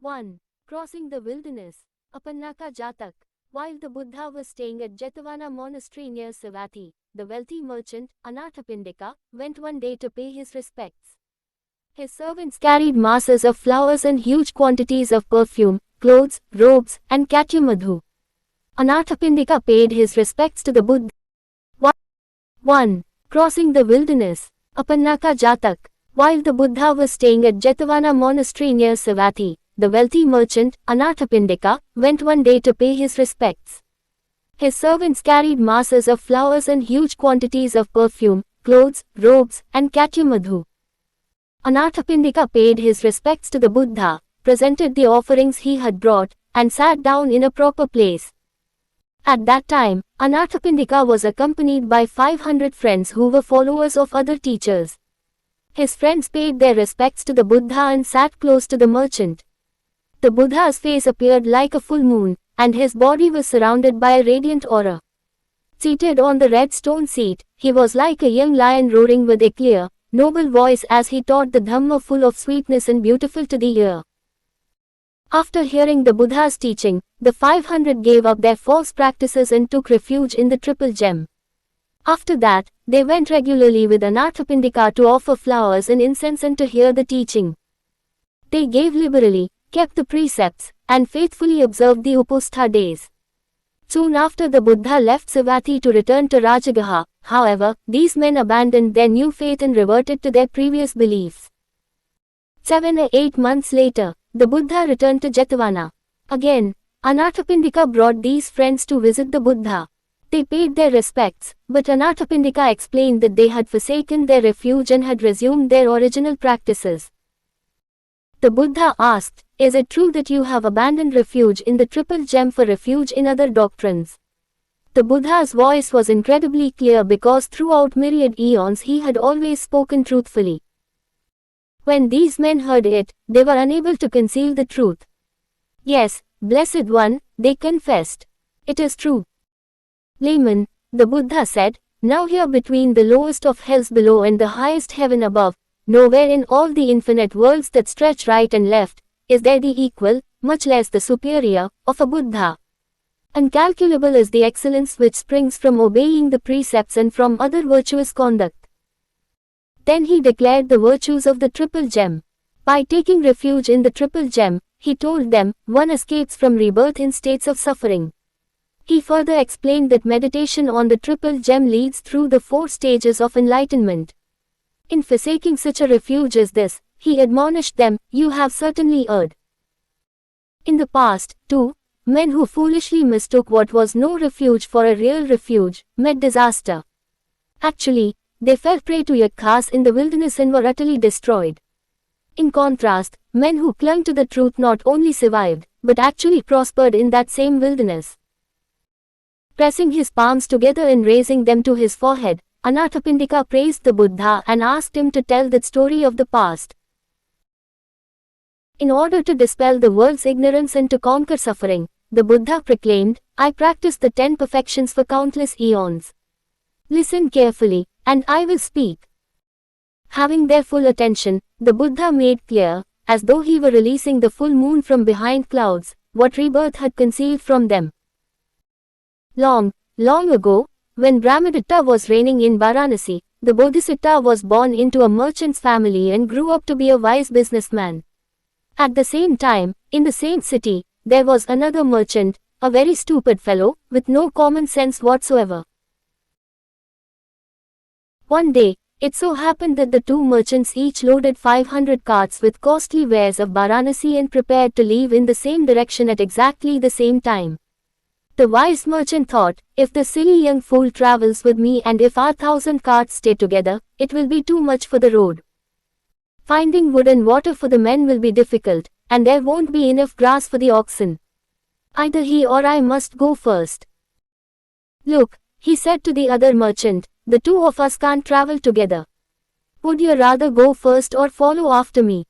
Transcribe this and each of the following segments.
1. Crossing the wilderness. Apannaka Jātaka. While the Buddha was staying at Jetavana monastery near Savatthi, the wealthy merchant, Appannaka, went one day to pay his respects. His servants carried masses of flowers and huge quantities of perfume, clothes, robes, and Madhu. Appannaka paid his respects to the Buddha. 1. Crossing the wilderness. Apannaka Jātaka. While the Buddha was staying at Jetavana monastery near Savatthi, the wealthy merchant, Appannaka, went one day to pay his respects. His servants carried masses of flowers and huge quantities of perfume, clothes, robes, and Madhu. Appannaka paid his respects to the Buddha, presented the offerings he had brought, and sat down in a proper place. At that time, Appannaka was accompanied by 500 friends who were followers of other teachers. His friends paid their respects to the Buddha and sat close to the merchant. The Buddha's face appeared like a full moon, and his body was surrounded by a radiant aura. Seated on the red stone seat, he was like a young lion roaring with a clear, noble voice as he taught the Dhamma full of sweetness and beautiful to the ear. After hearing the Buddha's teaching, the 500 gave up their false practices and took refuge in the triple gem. After that, they went regularly with Appannaka to offer flowers and incense and to hear the teaching. They gave liberally, kept the precepts, and faithfully observed the Upostha days. Soon after the Buddha left Savatthi to return to Rajagaha, however, these men abandoned their new faith and reverted to their previous beliefs. 7 or 8 months later, the Buddha returned to Jetavana. Again, Appannaka brought these friends to visit the Buddha. They paid their respects, but Appannaka explained that they had forsaken their refuge and had resumed their original practices. The Buddha asked, "Is it true that you have abandoned refuge in the triple gem for refuge in other doctrines?" The Buddha's voice was incredibly clear because throughout myriad eons he had always spoken truthfully. When these men heard it, they were unable to conceal the truth. "Yes, Blessed One," they confessed. "It is true." Layman, the Buddha said, "Now here between the lowest of hells below and the highest heaven above, nowhere in all the infinite worlds that stretch right and left, is there the equal, much less the superior, of a Buddha. Incalculable is the excellence which springs from obeying the precepts and from other virtuous conduct." Then he declared the virtues of the triple gem. By taking refuge in the triple gem, he told them, one escapes from rebirth in states of suffering. He further explained that meditation on the triple gem leads through the 4 stages of enlightenment. In forsaking such a refuge as this, he admonished them, "You have certainly erred." In the past, too, men who foolishly mistook what was no refuge for a real refuge, met disaster. Actually, they fell prey to yaksas in the wilderness and were utterly destroyed. In contrast, men who clung to the truth not only survived, but actually prospered in that same wilderness. Pressing his palms together and raising them to his forehead, Appannaka praised the Buddha and asked him to tell that story of the past. In order to dispel the world's ignorance and to conquer suffering, the Buddha proclaimed, "I practiced the 10 perfections for countless eons. Listen carefully, and I will speak." Having their full attention, the Buddha made clear, as though he were releasing the full moon from behind clouds, what rebirth had concealed from them. Long, long ago, when Brahmadatta was reigning in Varanasi, the Bodhisatta was born into a merchant's family and grew up to be a wise businessman. At the same time, in the same city, there was another merchant, a very stupid fellow, with no common sense whatsoever. One day, it so happened that the 2 merchants each loaded 500 carts with costly wares of Varanasi and prepared to leave in the same direction at exactly the same time. The wise merchant thought, "If the silly young fool travels with me and if our 1,000 carts stay together, it will be too much for the road. Finding wood and water for the men will be difficult, and there won't be enough grass for the oxen. Either he or I must go first." "Look," he said to the other merchant, "the 2 of us can't travel together. Would you rather go first or follow after me?"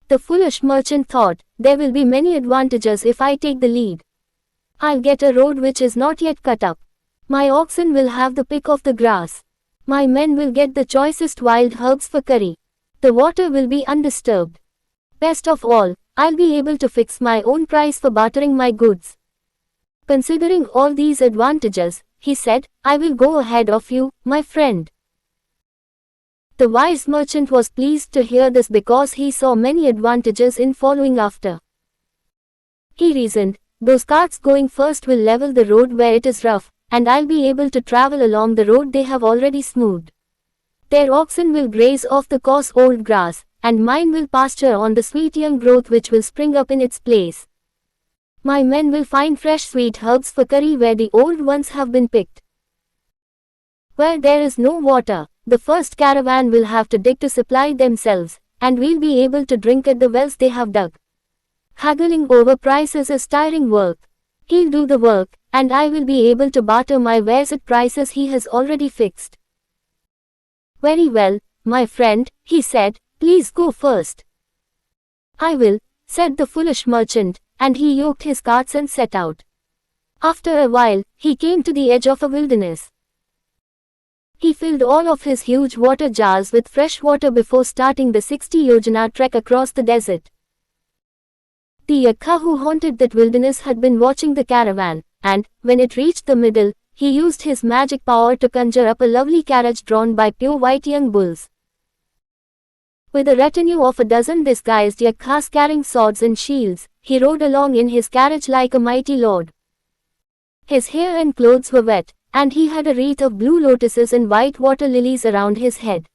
The foolish merchant thought, "There will be many advantages if I take the lead. I'll get a road which is not yet cut up. My oxen will have the pick of the grass. My men will get the choicest wild herbs for curry. The water will be undisturbed. Best of all, I'll be able to fix my own price for bartering my goods. Considering all these advantages, he said, I will go ahead of you, my friend. The wise merchant was pleased to hear this because he saw many advantages in following after. He reasoned, those carts going first will level the road where it is rough, and I'll be able to travel along the road they have already smoothed. Their oxen will graze off the coarse old grass, and mine will pasture on the sweet young growth which will spring up in its place. My men will find fresh sweet herbs for curry where the old ones have been picked. Where there is no water, the first caravan will have to dig to supply themselves, and we'll be able to drink at the wells they have dug. Haggling over prices is tiring work. He'll do the work, and I will be able to barter my wares at prices he has already fixed. Very well, my friend, he said, please go first. I will, said the foolish merchant, and he yoked his carts and set out. After a while, he came to the edge of a wilderness. He filled all of his huge water jars with fresh water before starting the 60 yojana trek across the desert. The Yakka who haunted that wilderness had been watching the caravan, and, when it reached the middle, he used his magic power to conjure up a lovely carriage drawn by pure white young bulls. With a retinue of a dozen disguised Yakkas carrying swords and shields, he rode along in his carriage like a mighty lord. His hair and clothes were wet, and he had a wreath of blue lotuses and white water lilies around his head.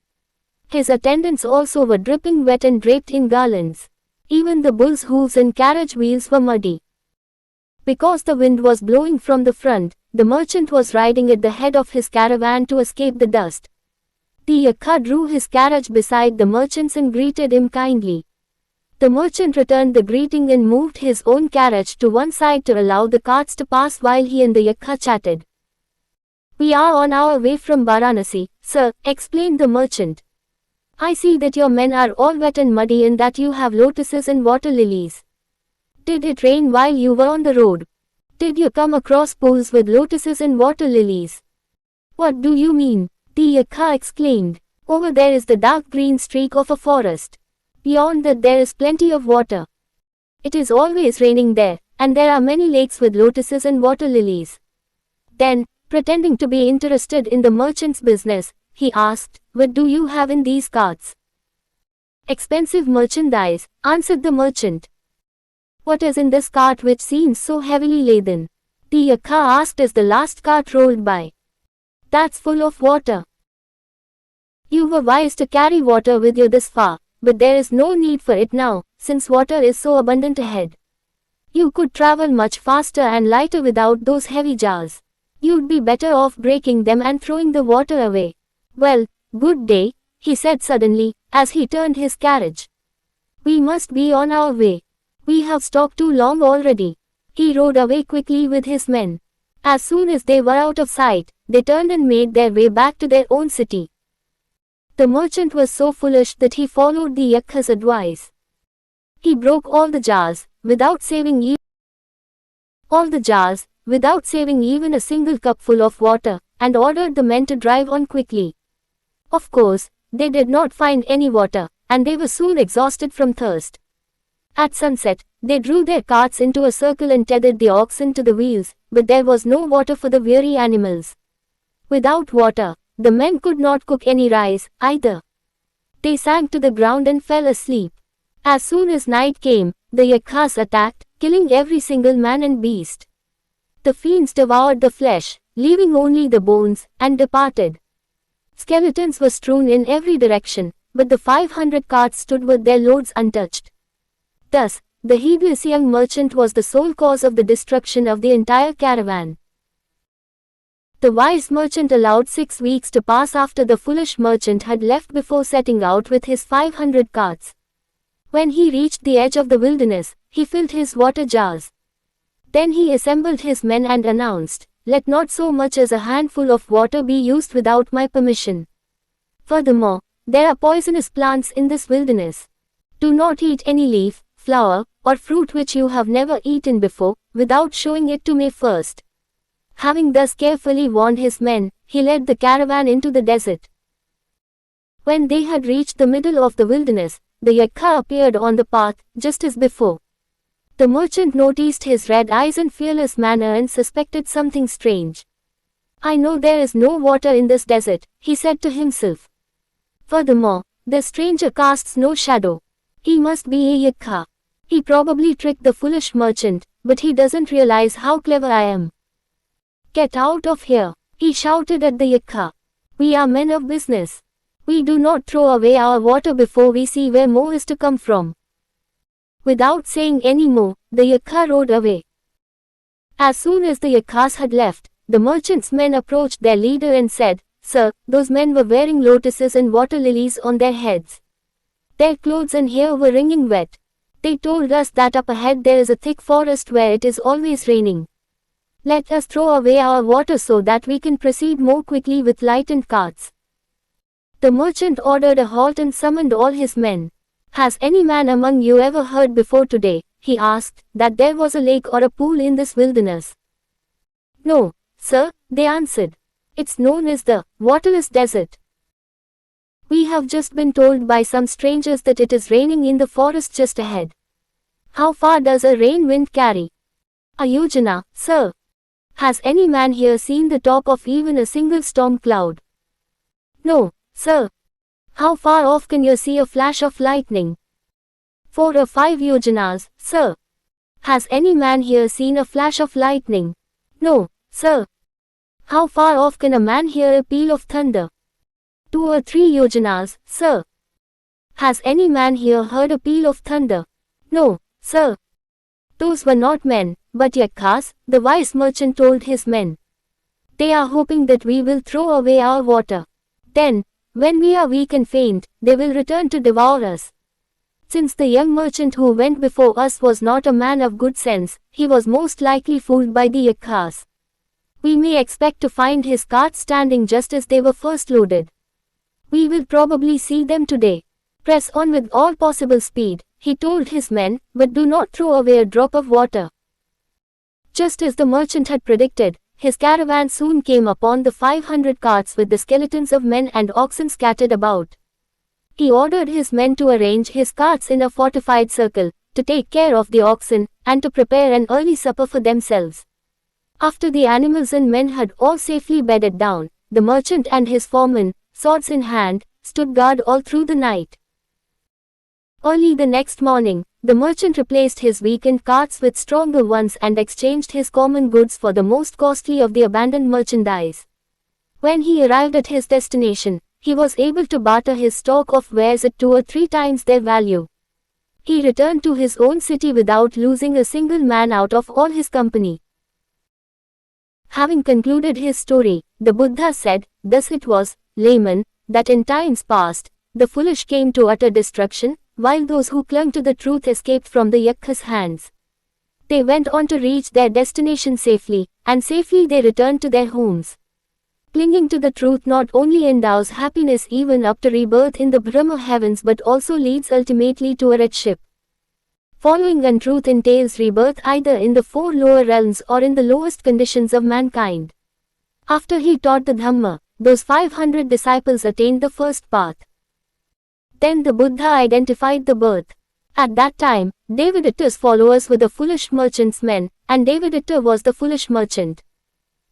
His attendants also were dripping wet and draped in garlands. Even the bull's hooves and carriage wheels were muddy. Because the wind was blowing from the front, the merchant was riding at the head of his caravan to escape the dust. The Yakka drew his carriage beside the merchant's and greeted him kindly. The merchant returned the greeting and moved his own carriage to one side to allow the carts to pass while he and the Yakka chatted. We are on our way from Varanasi, sir, explained the merchant. I see that your men are all wet and muddy and that you have lotuses and water lilies. Did it rain while you were on the road? Did you come across pools with lotuses and water lilies? What do you mean? The Yakka exclaimed. Over there is the dark green streak of a forest. Beyond that there is plenty of water. It is always raining there, and there are many lakes with lotuses and water lilies. Then, pretending to be interested in the merchant's business, he asked, what do you have in these carts? Expensive merchandise, answered the merchant. What is in this cart which seems so heavily laden? The Yakka asked as the last cart rolled by. That's full of water. You were wise to carry water with you this far, but there is no need for it now, since water is so abundant ahead. You could travel much faster and lighter without those heavy jars. You'd be better off breaking them and throwing the water away. Well, good day, he said suddenly, as he turned his carriage. We must be on our way. We have stopped too long already. He rode away quickly with his men. As soon as they were out of sight, they turned and made their way back to their own city. The merchant was so foolish that he followed the Yakka's advice. He broke all the jars, without saving even a single cupful of water, and ordered the men to drive on quickly. Of course, they did not find any water, and they were soon exhausted from thirst. At sunset, they drew their carts into a circle and tethered the oxen to the wheels, but there was no water for the weary animals. Without water, the men could not cook any rice, either. They sank to the ground and fell asleep. As soon as night came, the Yakkas attacked, killing every single man and beast. The fiends devoured the flesh, leaving only the bones, and departed. Skeletons were strewn in every direction, but the 500 carts stood with their loads untouched. Thus, the heedless young merchant was the sole cause of the destruction of the entire caravan. The wise merchant allowed 6 weeks to pass after the foolish merchant had left before setting out with his 500 carts. When he reached the edge of the wilderness, he filled his water jars. Then he assembled his men and announced, let not so much as a handful of water be used without my permission. Furthermore, there are poisonous plants in this wilderness. Do not eat any leaf, flower, or fruit which you have never eaten before, without showing it to me first. Having thus carefully warned his men, he led the caravan into the desert. When they had reached the middle of the wilderness, the Yakka appeared on the path, just as before. The merchant noticed his red eyes and fearless manner and suspected something strange. I know there is no water in this desert, he said to himself. Furthermore, the stranger casts no shadow. He must be a Jātaka. He probably tricked the foolish merchant, but he doesn't realize how clever I am. Get out of here, he shouted at the Jātaka. We are men of business. We do not throw away our water before we see where more is to come from. Without saying any more, the Jātaka rode away. As soon as the Jātakas had left, the merchant's men approached their leader and said, Sir, those men were wearing lotuses and water lilies on their heads. Their clothes and hair were wringing wet. They told us that up ahead there is a thick forest where it is always raining. Let us throw away our water so that we can proceed more quickly with lightened carts. The merchant ordered a halt and summoned all his men. Has any man among you ever heard before today, he asked, that there was a lake or a pool in this wilderness? No, sir, they answered. It's known as the waterless desert. We have just been told by some strangers that it is raining in the forest just ahead. How far does a rain wind carry? A yojana, sir. Has any man here seen the top of even a single storm cloud? No, sir. How far off can you see a flash of lightning? 4 or 5 yojanas, sir. Has any man here seen a flash of lightning? No, sir. How far off can a man hear a peal of thunder? 2 or 3 yojanas, sir. Has any man here heard a peal of thunder? No, sir. Those were not men, but Jātakas, the wise merchant told his men. They are hoping that we will throw away our water. Then, when we are weak and faint, they will return to devour us. Since the young merchant who went before us was not a man of good sense, he was most likely fooled by the Jātakas. We may expect to find his carts standing just as they were first loaded. We will probably see them today. Press on with all possible speed, he told his men, but do not throw away a drop of water. Just as the merchant had predicted, his caravan soon came upon the 500 carts with the skeletons of men and oxen scattered about. He ordered his men to arrange his carts in a fortified circle, to take care of the oxen, and to prepare an early supper for themselves. After the animals and men had all safely bedded down, the merchant and his foreman, swords in hand, stood guard all through the night. Early the next morning, the merchant replaced his weakened carts with stronger ones and exchanged his common goods for the most costly of the abandoned merchandise. When he arrived at his destination, he was able to barter his stock of wares at 2 or 3 times their value. He returned to his own city without losing a single man out of all his company. Having concluded his story, the Buddha said, thus it was, layman, that in times past, the foolish came to utter destruction, while those who clung to the truth escaped from the Jātaka's hands. They went on to reach their destination safely, and safely they returned to their homes. Clinging to the truth not only endows happiness even up to rebirth in the Brahma heavens but also leads ultimately to a redship. Following untruth entails rebirth either in the 4 lower realms or in the lowest conditions of mankind. After he taught the Dhamma, those 500 disciples attained the first path. Then the Buddha identified the birth. At that time, Devadatta's followers were the foolish merchant's men, and Devadatta was the foolish merchant.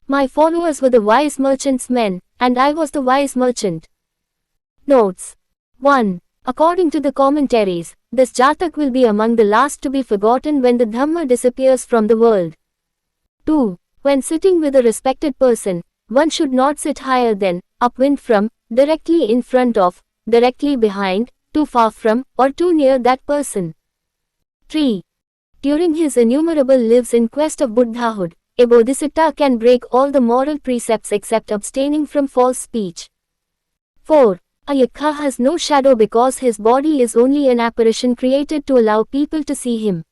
My followers were the wise merchant's men, and I was the wise merchant. Notes. 1. According to the commentaries, this Jātaka will be among the last to be forgotten when the Dhamma disappears from the world. 2. When sitting with a respected person, one should not sit higher than, upwind from, directly in front of, directly behind, too far from, or too near that person. 3. During his innumerable lives in quest of Buddhahood, a bodhisattva can break all the moral precepts except abstaining from false speech. 4. A Jātaka has no shadow because his body is only an apparition created to allow people to see him.